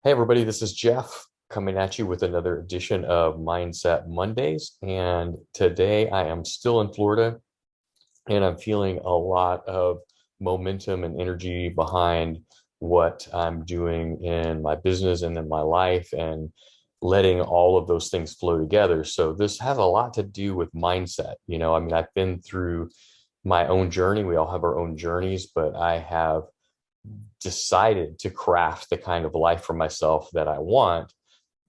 Hey, everybody, this is Jeff coming at you with another edition of Mindset Mondays. And today I am still in Florida and I'm feeling a lot of momentum and energy behind what I'm doing in my business and in my life and letting all of those things flow together. So, this has a lot to do with mindset. I've been through my own journey. We all have our own journeys, but I have decided to craft the kind of life for myself that I want.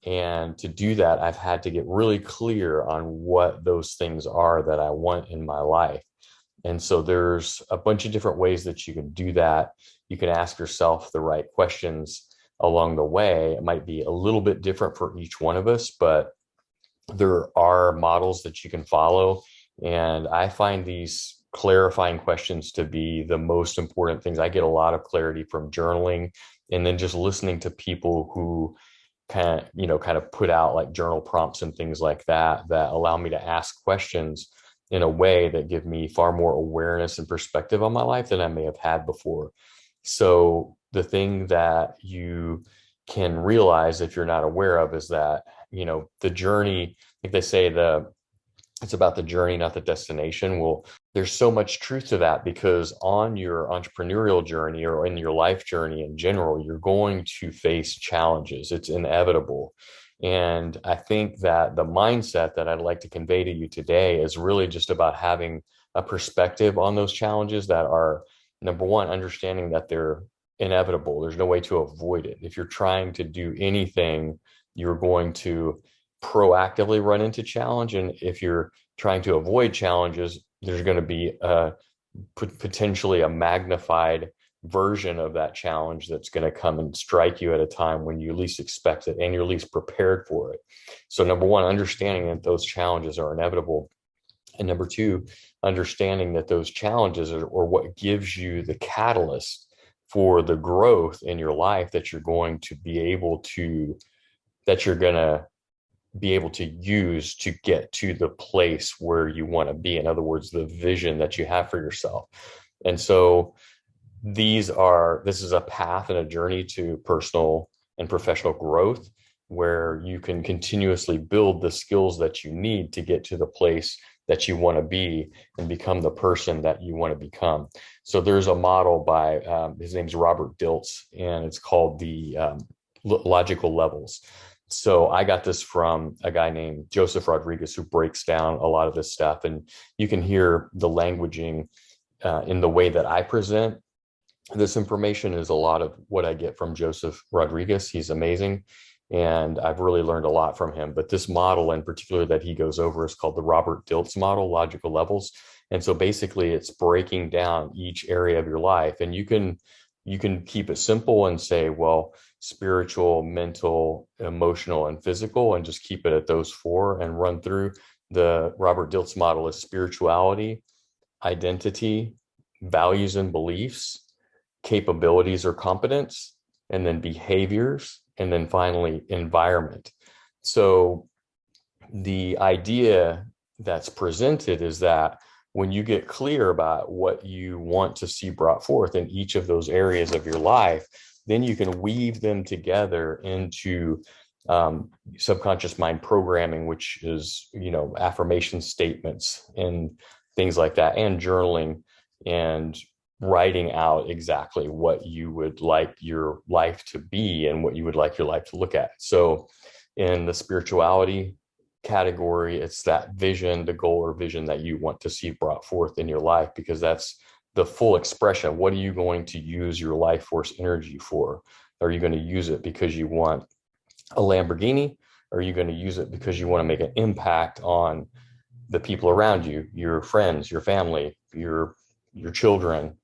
And to do that, I've had to get really clear on what those things are that I want in my life. And so there's a bunch of different ways that you can do that. You can ask yourself the right questions along the way. It might be a little bit different for each one of us, but there are models that you can follow. And I find these clarifying questions to be the most important things. I get a lot of clarity from journaling and then just listening to people who kind of put out like journal prompts and things like that allow me to ask questions in a way that give me far more awareness and perspective on my life than I may have had before. So the thing that you can realize if you're not aware of is that, the journey, like they say, it's about the journey, not the destination. Well, there's so much truth to that because on your entrepreneurial journey or in your life journey in general, you're going to face challenges. It's inevitable. And I think that the mindset that I'd like to convey to you today is really just about having a perspective on those challenges that are, number one, understanding that they're inevitable. There's no way to avoid it. If you're trying to do anything, you're going to proactively run into challenge. And if you're trying to avoid challenges, there's going to be potentially a magnified version of that challenge that's going to come and strike you at a time when you least expect it and you're least prepared for it. So number one, understanding that those challenges are inevitable. And number two, understanding that those challenges are or what gives you the catalyst for the growth in your life that you're going to be able to, that you're going to be able to use to get to the place where you want to be. In other words, the vision that you have for yourself. And so this is a path and a journey to personal and professional growth where you can continuously build the skills that you need to get to the place that you want to be and become the person that you want to become. So there's a model by his name's Robert Dilts, and it's called the logical levels. So I got this from a guy named Joseph Rodriguez who breaks down a lot of this stuff, and you can hear the languaging in the way that I present this information is a lot of what I get from Joseph Rodriguez. He's amazing. And I've really learned a lot from him. But this model in particular that he goes over is called the Robert Dilts model, logical levels. And so basically it's breaking down each area of your life. And you can keep it simple and say, well, spiritual, mental, emotional, and physical, and just keep it at those four and run through. The Robert Dilts model is spirituality, identity, values and beliefs, capabilities or competence, and then behaviors, and then finally environment. So the idea that's presented is that when you get clear about what you want to see brought forth in each of those areas of your life, then you can weave them together into subconscious mind programming, which is, affirmation statements and things like that, and journaling and writing out exactly what you would like your life to be and what you would like your life to look at. So in the spirituality category, it's that vision, the goal or vision that you want to see brought forth in your life, because that's the full expression. What are you going to use your life force energy for? Are you going to use it because you want a Lamborghini? Or are you going to use it because you want to make an impact on the people around you, your friends, your family, your children,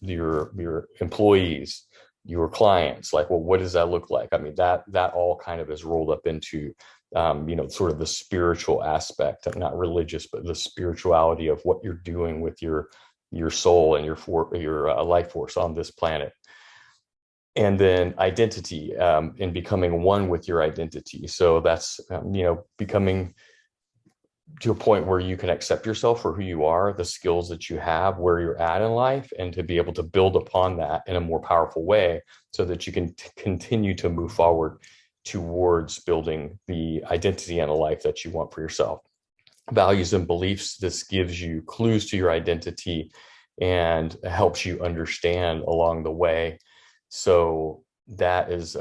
your employees, your clients? Like, well, what does that look like? I mean, that all kind of is rolled up into sort of the spiritual aspect, not religious, but the spirituality of what you're doing with your soul and your life force on this planet. And then identity, and becoming one with your identity. So that's becoming to a point where you can accept yourself for who you are, the skills that you have, where you're at in life, and to be able to build upon that in a more powerful way so that you can continue to move forward towards building the identity and a life that you want for yourself. Values and beliefs, this gives you clues to your identity and helps you understand along the way. So that is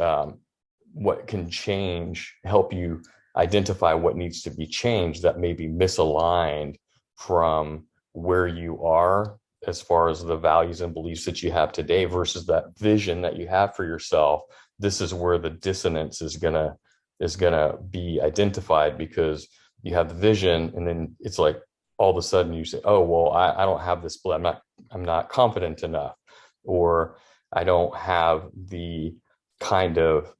what can change, help you identify what needs to be changed that may be misaligned from where you are as far as the values and beliefs that you have today versus that vision that you have for yourself. This is where the dissonance is gonna be identified, because you have the vision and then it's like all of a sudden you say, oh well, I don't have this, I'm not confident enough, or I don't have the kind of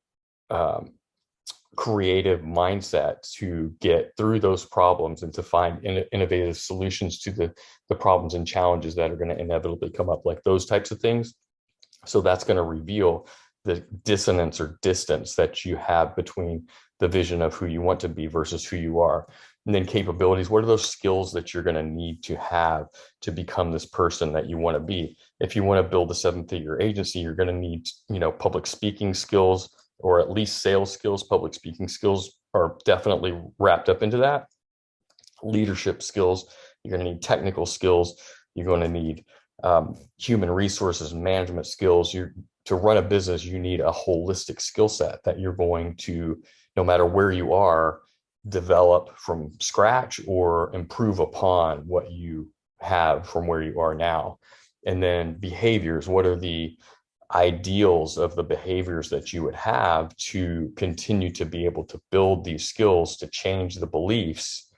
creative mindset to get through those problems and to find innovative solutions to the problems and challenges that are going to inevitably come up, like those types of things. So that's going to reveal the dissonance or distance that you have between the vision of who you want to be versus who you are. And then capabilities, what are those skills that you're going to need to have to become this person that you want to be? If you want to build a 7-figure agency, you're going to need, public speaking skills, or at least sales skills. Public speaking skills are definitely wrapped up into that. Leadership skills, you're going to need technical skills, you're going to need human resources management skills. To run a business, you need a holistic skill set that you're going to, no matter where you are, develop from scratch or improve upon what you have from where you are now. And then behaviors, what are the ideals of the behaviors that you would have to continue to be able to build these skills, to change the beliefs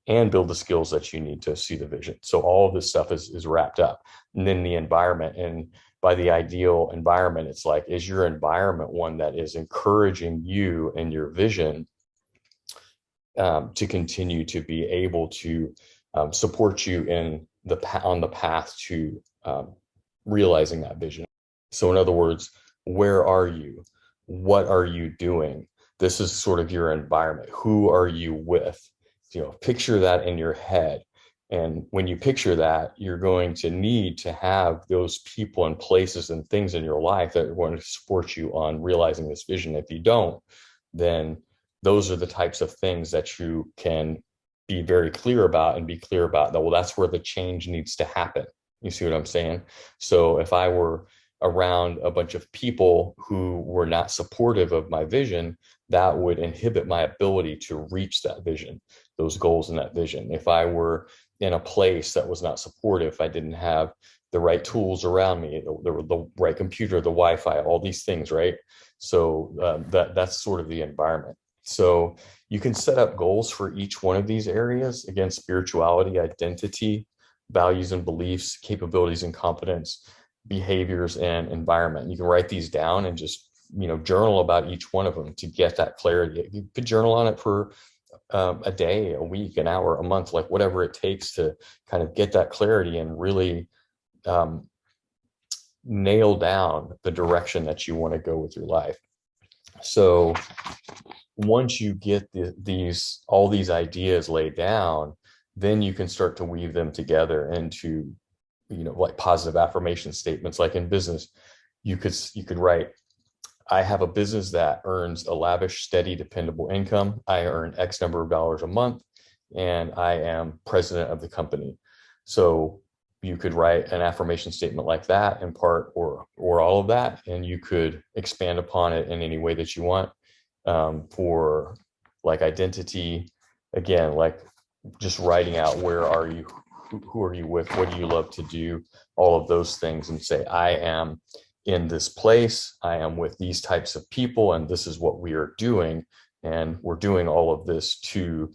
and build the skills that you need to see the vision. So all of this stuff is wrapped up. And then the environment, and by the ideal environment, it's like, is your environment one that is encouraging you and your vision to continue to be able to support you on the path to realizing that vision? So in other words, where are you? What are you doing? This is sort of your environment. Who are you with? Picture that in your head. And when you picture that, you're going to need to have those people and places and things in your life that are going to support you on realizing this vision. If you don't, then those are the types of things that you can be very clear about and be clear about that. Well, that's where the change needs to happen. You see what I'm saying? So if I were around a bunch of people who were not supportive of my vision, that would inhibit my ability to reach that vision, those goals and that vision. If I were in a place that was not supportive, if I didn't have the right tools around me, the right computer, the Wi-Fi, all these things, right? So that's sort of the environment. So you can set up goals for each one of these areas. Again, spirituality, identity, values and beliefs, capabilities and competence, behaviors, and environment. You can write these down and just journal about each one of them to get that clarity. You could journal on it for a day, a week, an hour, a month, like whatever it takes to kind of get that clarity and really nail down the direction that you want to go with your life. So once you get all these ideas laid down, then you can start to weave them together into like positive affirmation statements. Like in business, you could write, I have a business that earns a lavish, steady, dependable income. I earn X number of dollars a month, and I am president of the company. So you could write an affirmation statement like that in part, or all of that, and you could expand upon it in any way that you want. For like identity, again, like just writing out, where are you, who are you with, what do you love to do, all of those things, and say, I am in this place, I am with these types of people, and this is what we are doing, and we're doing all of this to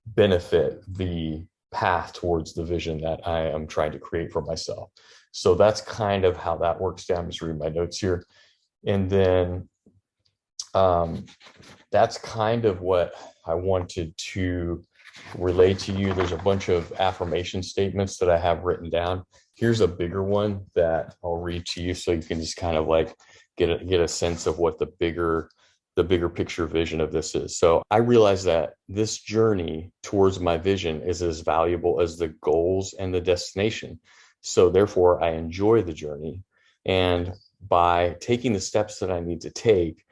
benefit the path towards the vision that I am trying to create for myself. So that's kind of how that works down. I'm just reading my notes here. And then that's kind of what I wanted to relay to you. There's a bunch of affirmation statements that I have written down. Here's a bigger one that I'll read to you so you can just kind of like get a sense of what the bigger the bigger picture vision of this is. So I realize that this journey towards my vision is as valuable as the goals and the destination. So therefore, I enjoy the journey. And by taking the steps that I need to take,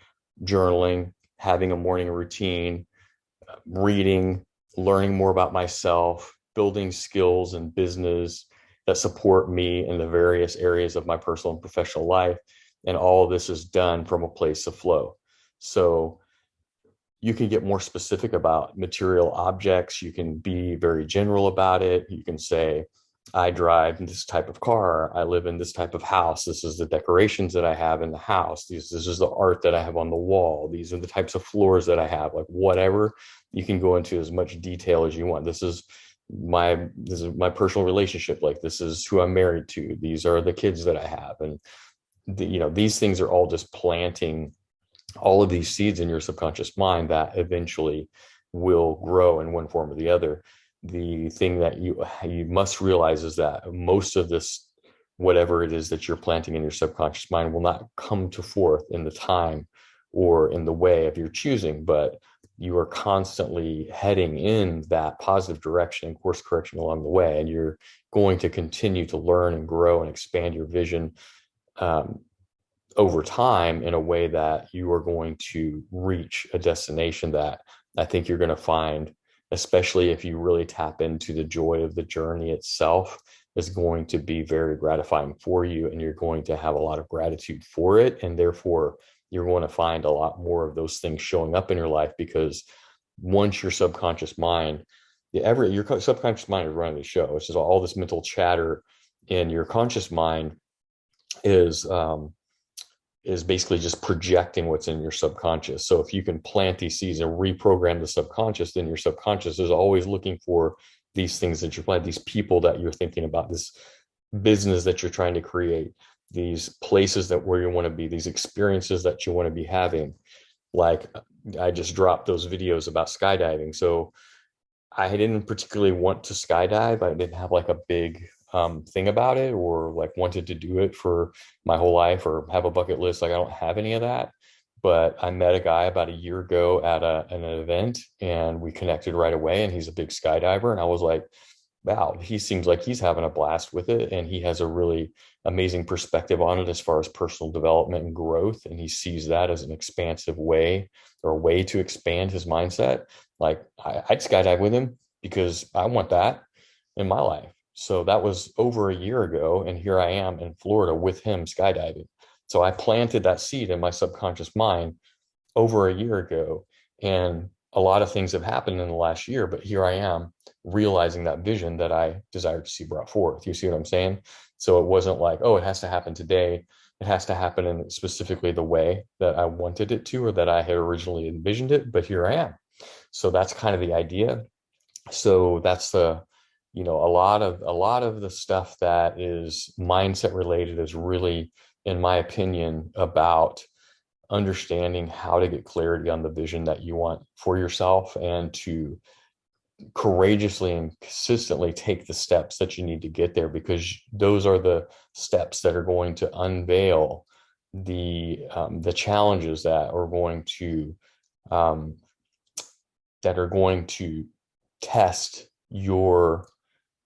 journaling, having a morning routine, reading, learning more about myself, building skills and business that support me in the various areas of my personal and professional life. And all of this is done from a place of flow. So you can get more specific about material objects. You can be very general about it. You can say, I drive this type of car. I live in this type of house. This is the decorations that I have in the house. This is the art that I have on the wall. These are the types of floors that I have. Like whatever, you can go into as much detail as you want. This is my personal relationship. Like this is who I'm married to. These are the kids that I have. And these things are all just planting all of these seeds in your subconscious mind that eventually will grow in one form or the other. The thing that you must realize is that most of this, whatever it is that you're planting in your subconscious mind, will not come to forth in the time or in the way of your choosing, but you are constantly heading in that positive direction and course correction along the way. And you're going to continue to learn and grow and expand your vision over time in a way that you are going to reach a destination that I think you're going to find, especially if you really tap into the joy of the journey itself, is going to be very gratifying for you. And you're going to have a lot of gratitude for it. And therefore, you're going to find a lot more of those things showing up in your life, because once your subconscious mind, your subconscious mind is running the show. It's just all this mental chatter, and your conscious mind is basically just projecting what's in your subconscious. So if you can plant these seeds and reprogram the subconscious, then your subconscious is always looking for these things that you're planting, these people that you're thinking about, this business that you're trying to create, these places where you want to be, these experiences that you want to be having. Like I just dropped those videos about skydiving. So I didn't particularly want to skydive. I didn't have like a big thing about it, or like wanted to do it for my whole life or have a bucket list. Like I don't have any of that. But I met a guy about a year ago at an event, and we connected right away. And he's a big skydiver. And I was like, wow, he seems like he's having a blast with it. And he has a really amazing perspective on it as far as personal development and growth. And he sees that as an expansive way, or a way to expand his mindset. Like I'd skydive with him because I want that in my life. So that was over a year ago. And here I am in Florida with him skydiving. So I planted that seed in my subconscious mind over a year ago. And a lot of things have happened in the last year, but here I am realizing that vision that I desired to see brought forth. You see what I'm saying? So it wasn't like, oh, it has to happen today. It has to happen in specifically the way that I wanted it to, or that I had originally envisioned it, but here I am. So that's kind of the idea. So that's a lot of the stuff that is mindset related is really, in my opinion, about understanding how to get clarity on the vision that you want for yourself, and to courageously and consistently take the steps that you need to get there, because those are the steps that are going to unveil the challenges um, that are going to test your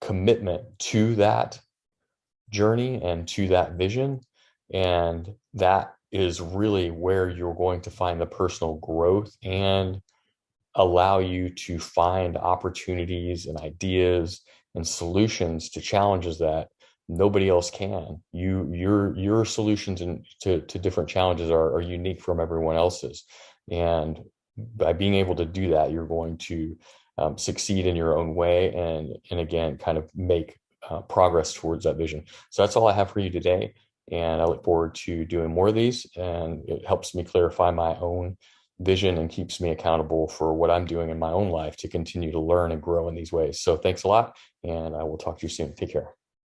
commitment to that journey and to that vision. And that is really where you're going to find the personal growth and allow you to find opportunities and ideas and solutions to challenges that nobody else can. Your solutions to different challenges are unique from everyone else's. And by being able to do that, you're going to succeed in your own way, and again, kind of make progress towards that vision. So that's all I have for you today. And I look forward to doing more of these, and it helps me clarify my own vision and keeps me accountable for what I'm doing in my own life to continue to learn and grow in these ways. So thanks a lot, and I will talk to you soon. Take care.